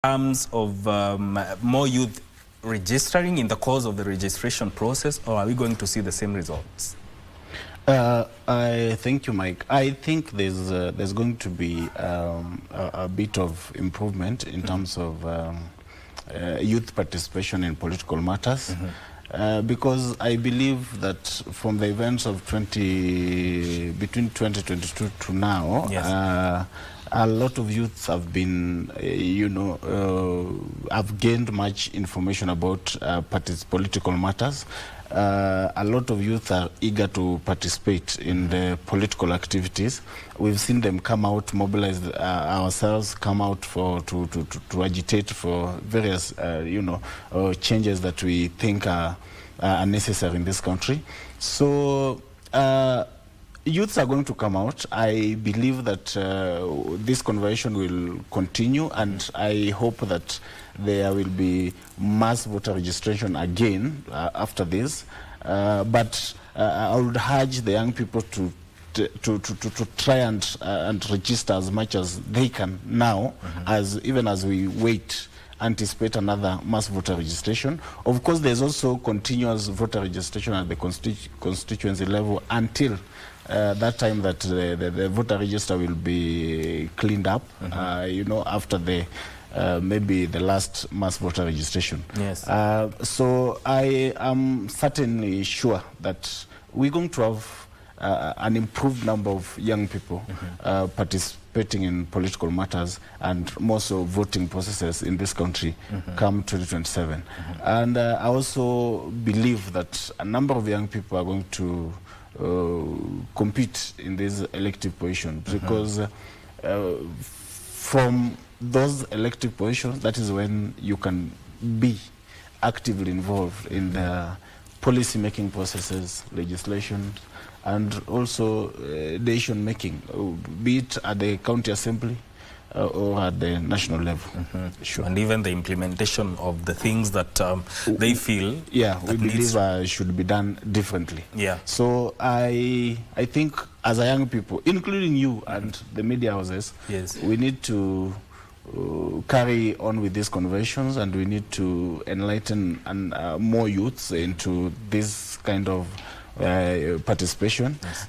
terms of more youth registering in the course of the registration process, or are we going to see the same results? Thank you, Mike. I think there's going to be a bit of improvement in terms of youth participation in political matters. Because I believe that from the events of between 2022 to now, yes, a lot of youths have been, have gained much information about political matters. A lot of youth are eager to participate in the political activities. We've seen them come out, mobilize ourselves, come out to agitate for various, changes that we think are necessary in this country. So youths are going to come out. I believe that this conversion will continue, and I hope that there will be mass voter registration again after this. But I would urge the young people to try and register as much as they can now, even as we anticipate another mass voter registration. Of course, there's also continuous voter registration at the constituency level until that time that the voter register will be cleaned up, after the maybe the last mass voter registration. Yes. So I am certainly sure that we're going to have an improved number of young people participating in political matters and more so voting processes in this country come 2027. And I also believe that a number of young people are going to compete in these elective positions because from those elective positions, that is when you can be actively involved in the policy-making processes, legislation, and also decision making, be it at the county assembly or at the national level. Sure. And even the implementation of the things that they feel. Yeah, we believe should be done differently. Yeah. So I think as a young people, including you and the media houses, yes, we need to carry on with these conversions, and we need to enlighten more youths into this kind of participation. Yes.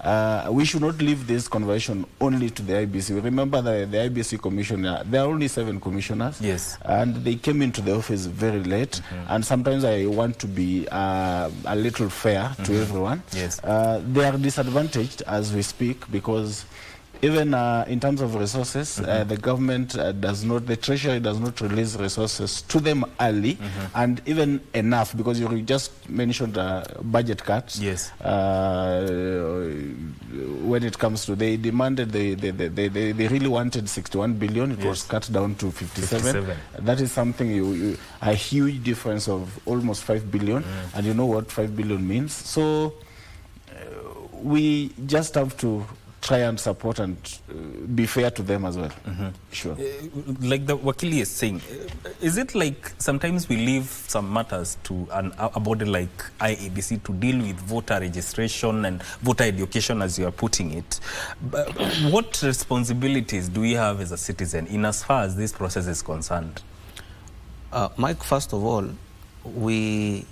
We should not leave this conversion only to the IEBC. Remember the IEBC commissioner, there are only 7 commissioners. Yes. And they came into the office very late. And sometimes I want to be a little fair to everyone. Yes. They are disadvantaged as we speak because even in terms of resources, the government the Treasury does not release resources to them early, and even enough, because you just mentioned budget cuts. Yes. When it comes to, they demanded, they really wanted 61 billion. It yes, was cut down to 57. That is something, a huge difference of almost 5 billion. And you know what 5 billion means. So we just have to try and support and be fair to them as well. Sure. Like the Wakili is saying, is it like sometimes we leave some matters to a body like IEBC to deal with voter registration and voter education, as you are putting it? But what responsibilities do we have as a citizen in as far as this process is concerned? Mike, first of all, we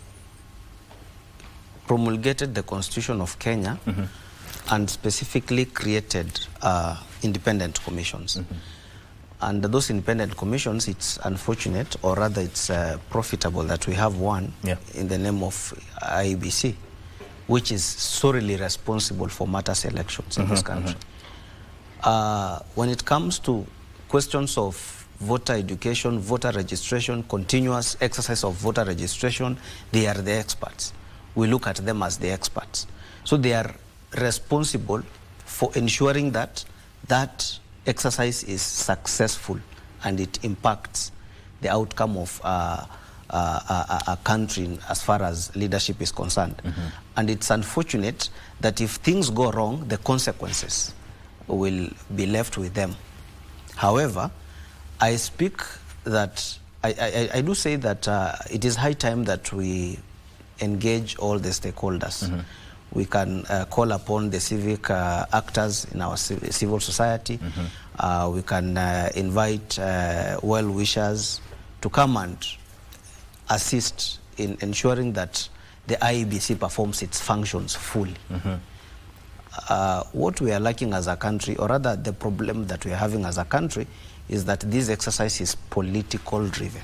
promulgated the Constitution of Kenya and specifically created independent commissions. And those independent commissions, it's unfortunate, or rather it's profitable that we have one in the name of IEBC, which is solely responsible for matters elections in this country. When it comes to questions of voter education, voter registration, continuous exercise of voter registration, they are the experts. We look at them as the experts. So they are responsible for ensuring that that exercise is successful and it impacts the outcome of a country as far as leadership is concerned. And it's unfortunate that if things go wrong, the consequences will be left with them. However, I do say that it is high time that we engage all the stakeholders. We can call upon the civic actors in our civil society. We can invite well-wishers, to come and assist in ensuring that the IEBC performs its functions fully. What we are lacking as a country, or rather the problem that we are having as a country, is that this exercise is political driven.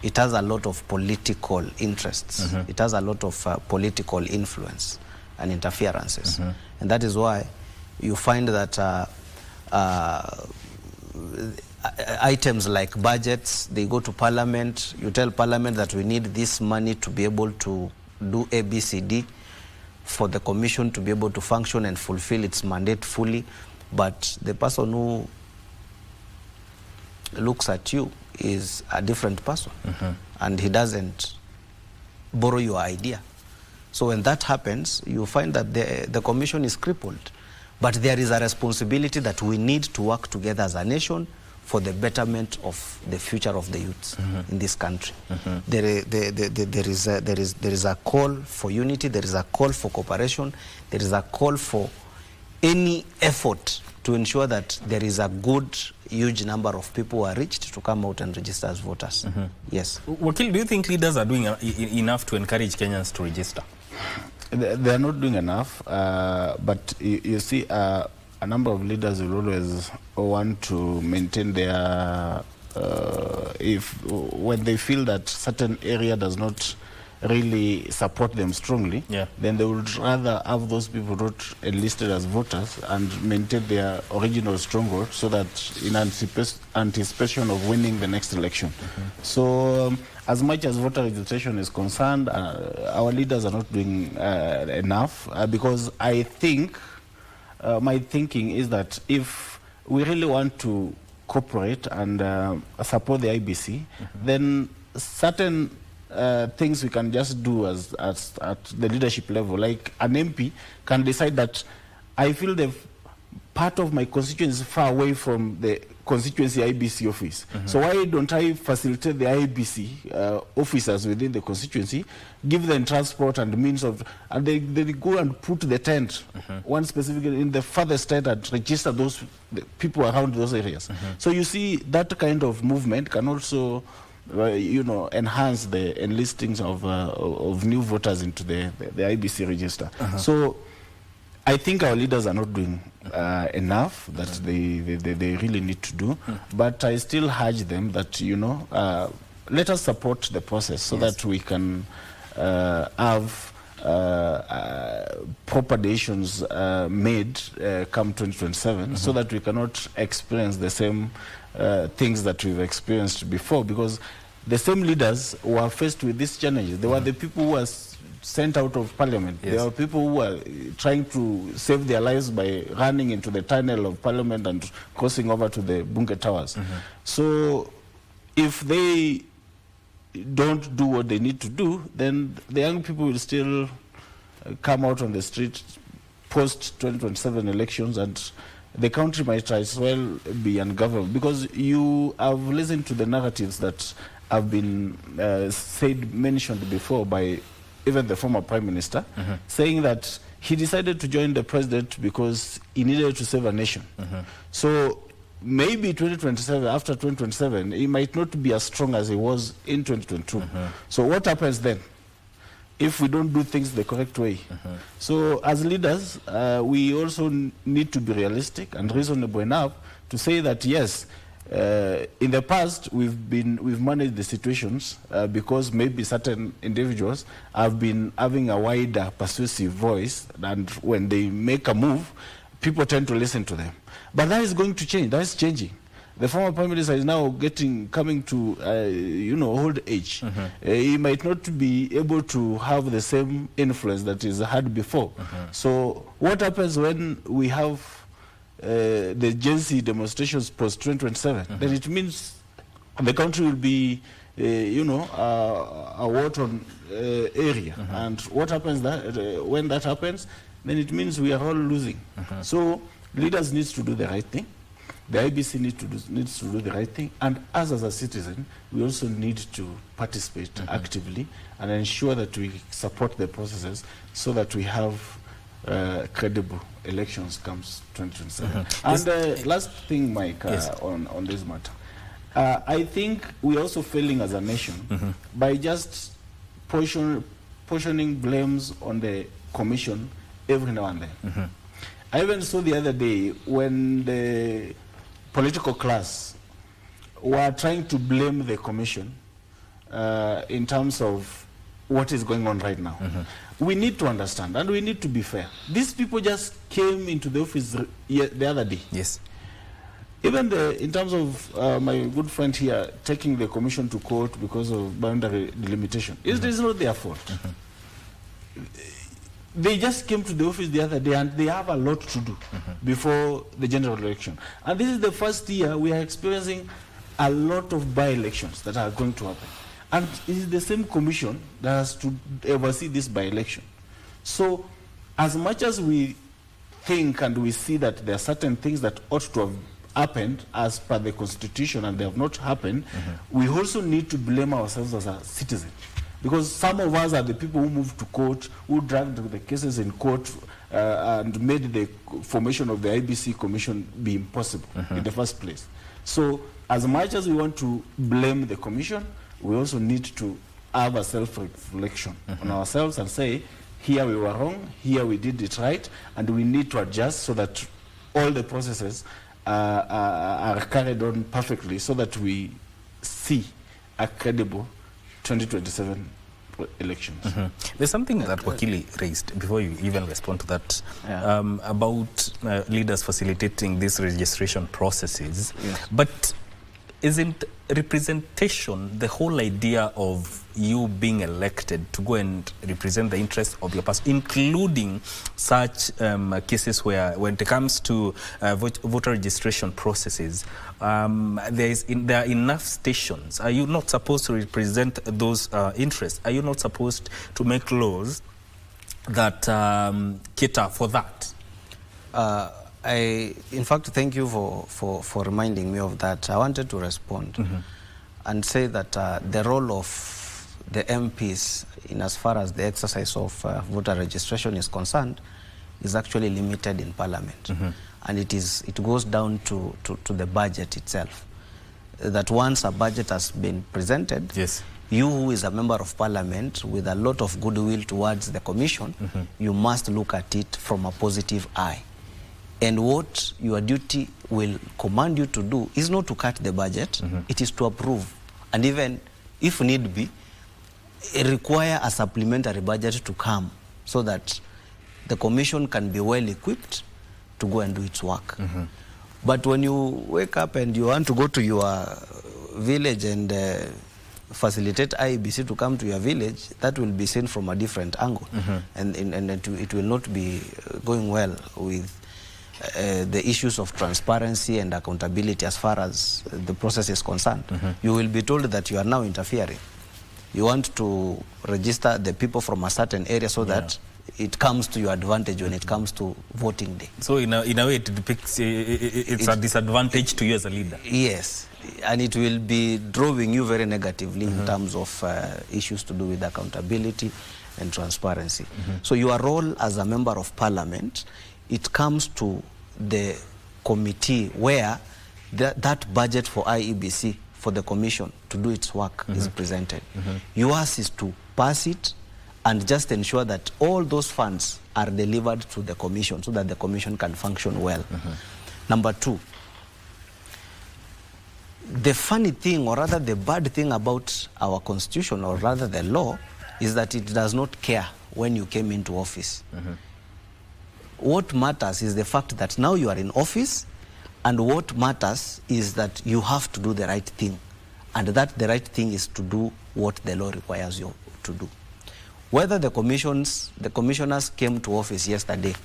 It has a lot of political interests. It has a lot of political influence and interferences. And that is why you find that items like budgets, they go to Parliament. You tell Parliament that we need this money to be able to do ABCD, for the Commission to be able to function and fulfill its mandate fully. But the person who looks at you is a different person, and he doesn't borrow your idea. So when that happens, you find that the Commission is crippled. But there is a responsibility that we need to work together as a nation for the betterment of the future of the youths in this country. There is a call for unity, there is a call for cooperation, there is a call for any effort to ensure that there is a good, huge number of people who are reached to come out and register as voters. Yes. Wakil, do you think leaders are doing enough to encourage Kenyans to register? They are not doing enough, but you see, a number of leaders will always want to maintain their, when they feel that certain area does not really support them strongly, then they would rather have those people not enlisted as voters and maintain their original stronghold, so that in anticipation of winning the next election. So as much as voter registration is concerned, our leaders are not doing enough, because I think, my thinking is that if we really want to cooperate and support the IBC, then certain things we can just do as at the leadership level. Like an MP can decide that I feel the part of my constituency is far away from the constituency IBC office. So why don't I facilitate the IBC officers within the constituency, give them transport and means of, and they go and put the tent, one specifically in the farthest tent, and register the people around those areas. So you see, that kind of movement can also enhance the enlistings of new voters into the IBC register. So I think our leaders are not doing enough that they really need to do, but I still urge them that, let us support the process so that we can have proper decisions made come 2027, so that we cannot experience the same things that we've experienced before, because the same leaders who are faced with these challenges, they were the people who were sent out of parliament. There are people who are trying to save their lives by running into the tunnel of parliament and crossing over to the Bunge Towers. So if they don't do what they need to do, then the young people will still come out on the street post 2027 elections, and the country might as well be ungovernable, because you have listened to the narratives that have been mentioned before by even the former Prime Minister, saying that he decided to join the president because he needed to save a nation. So maybe 2027, after 2027, he might not be as strong as he was in 2022. So what happens then if we don't do things the correct way? So as leaders, we also need to be realistic and reasonable enough to say that, yes, in the past we've managed the situations because maybe certain individuals have been having a wider persuasive voice, and when they make a move, people tend to listen to them. But that is going to change. That is changing. The former Prime Minister is now coming to old age. He might not be able to have the same influence that he's had before. So what happens when we have the Gen Z demonstrations post 2027? Then it means the country will be a war-torn area. And what happens when that happens? Then it means we are all losing. So leaders need to do the right thing. The IBC needs to do the right thing, and us as a citizen, we also need to participate actively and ensure that we support the processes so that we have credible elections comes 2027. And last thing, Mike, on this matter, I think we're also failing as a nation by just portioning blames on the commission every now and then. I even saw the other day when the political class were trying to blame the commission in terms of what is going on right now. We need to understand and we need to be fair. These people just came into the office the other day. Yes. Even in terms of my good friend here taking the commission to court because of boundary delimitation, it is not their fault. They just came to the office the other day and they have a lot to do before the general election. And this is the first year we are experiencing a lot of by-elections that are going to happen. And it is the same commission that has to oversee this by-election. So as much as we think and we see that there are certain things that ought to have happened as per the constitution and they have not happened, we also need to blame ourselves as a citizen. Because some of us are the people who moved to court, who dragged the cases in court and made the formation of the IEBC commission be impossible in the first place. So as much as we want to blame the commission, we also need to have a self-reflection on ourselves and say, here we were wrong, here we did it right, and we need to adjust so that all the processes are carried on perfectly so that we see a credible 2027 elections. There's something that Wakili raised before you even respond to that about leaders facilitating these registration processes. But isn't representation the whole idea of you being elected to go and represent the interests of your person, including such cases where when it comes to voter registration processes, there are enough stations? Are you not supposed to represent those interests? Are you not supposed to make laws that cater for that? In fact, thank you for reminding me of that. I wanted to respond and say that the role of the MPs in as far as the exercise of voter registration is concerned is actually limited in Parliament. And it goes down to the budget itself. That once a budget has been presented, you who is a member of Parliament with a lot of goodwill towards the Commission, you must look at it from a positive eye. And what your duty will command you to do is not to cut the budget, it is to approve. And even, if need be, require a supplementary budget to come so that the Commission can be well equipped to go and do its work. But when you wake up and you want to go to your village and facilitate IEBC to come to your village, that will be seen from a different angle. And it will not be going well with the issues of transparency and accountability as far as the process is concerned. You will be told that you are now interfering. You want to register the people from a certain area so that it comes to your advantage when it comes to voting day. So in a way it depicts it's a disadvantage to you as a leader. Yes, and it will be drawing you very negatively in terms of issues to do with accountability and transparency. So your role as a member of Parliament, it comes to the committee where that budget for IEBC, for the Commission to do its work is presented. Yours is to pass it and just ensure that all those funds are delivered to the Commission so that the Commission can function well. Number two, the funny thing, or rather the bad thing about our Constitution, or rather the law, is that it does not care when you came into office. What matters is the fact that now you are in office, and what matters is that you have to do the right thing, and that the right thing is to do what the law requires you to do. Whether the commissioners came to office yesterday,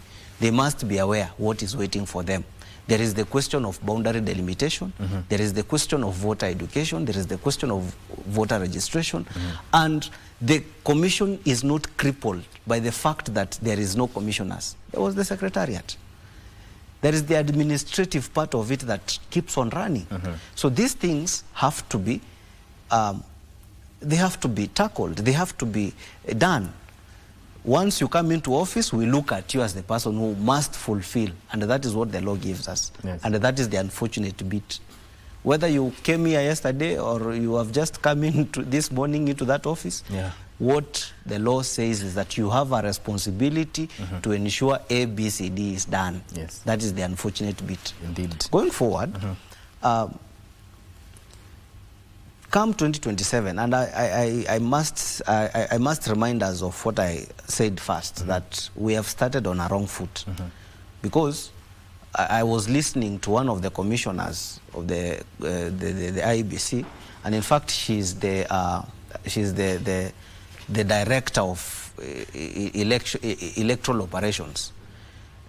they must be aware what is waiting for them. There is the question of boundary delimitation, there is the question of voter education, there is the question of voter registration, and the Commission is not crippled by the fact that there is no commissioners. There was the Secretariat. There is the administrative part of it that keeps on running. So these things have to be, they have to be tackled, they have to be done. Once you come into office, we look at you as the person who must fulfill, and that is what the law gives us. And that is the unfortunate bit. whether you came here yesterday or you have just come into this morning into that office, what the law says is that you have a responsibility to ensure ABCD is done. Yes. That is the unfortunate bit. Indeed. Going forward, come 2027, and I must remind us of what I said first, that we have started on a wrong foot. Because I was listening to one of the commissioners of the IEBC, and in fact she's the director of electoral operations.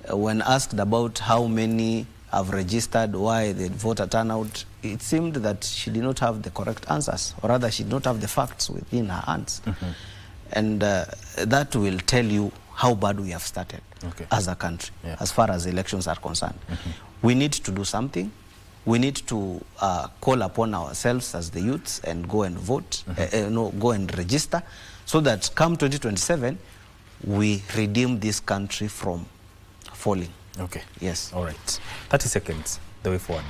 When asked about how many have registered, why the voter turnout, it seemed that she did not have the correct answers, or rather she did not have the facts within her hands. And that will tell you how bad we have started as a country, as far as elections are concerned. We need to do something. We need to call upon ourselves as the youths and go and vote, go and register, so that come 2027, we redeem this country from falling. Okay. Yes. All right. 30 seconds, the way forward.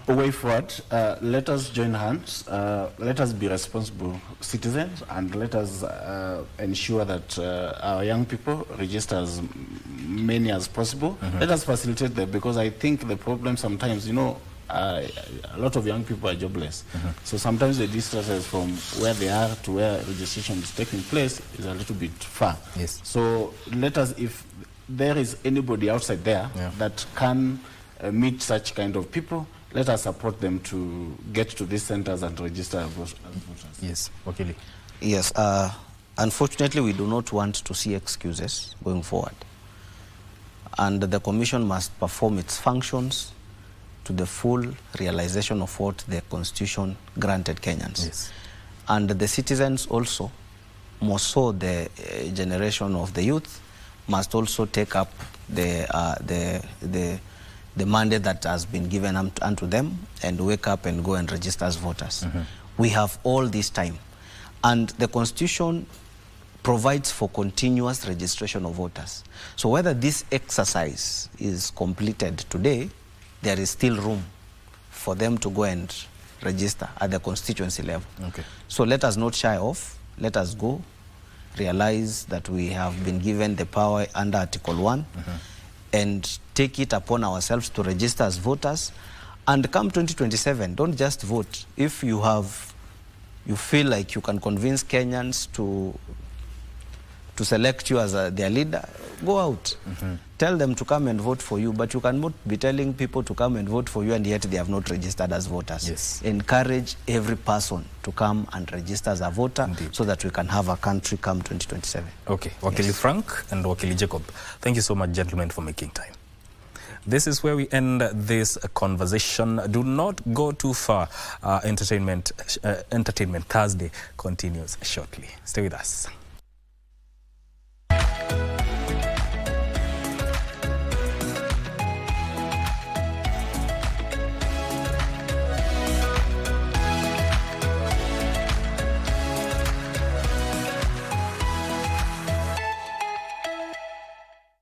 Way forward, let us join hands, let us be responsible citizens, and let us ensure that our young people register as many as possible. Let us facilitate them, because I think the problem sometimes, you know, a lot of young people are jobless. So sometimes the distances from where they are to where registration is taking place is a little bit far. Yes. So let us, if there is anybody outside there that can meet such kind of people, let us support them to get to these centers and register as voters. Yes, Wakili. Yes, unfortunately we do not want to see excuses going forward. And the Commission must perform its functions to the full realization of what the Constitution granted Kenyans. Yes. And the citizens also, more so the generation of the youth, must also take up the mandate that has been given unto them and wake up and go and register as voters. We have all this time. And the Constitution provides for continuous registration of voters. So whether this exercise is completed today, there is still room for them to go and register at the constituency level. So let us not shy off. Let us go, realize that we have been given the power under Article 1, and take it upon ourselves to register as voters. And come 2027, don't just vote. If you feel like you can convince Kenyans to select you as their leader, go out. Tell them to come and vote for you, but you cannot be telling people to come and vote for you and yet they have not registered as voters. Yes. Encourage every person to come and register as a voter, so that we can have a country come 2027. Okay, Wakili Frank and Wakili Jacob, thank you so much, gentlemen, for making time. This is where we end this conversation. Do not go too far. Entertainment Thursday continues shortly. Stay with us.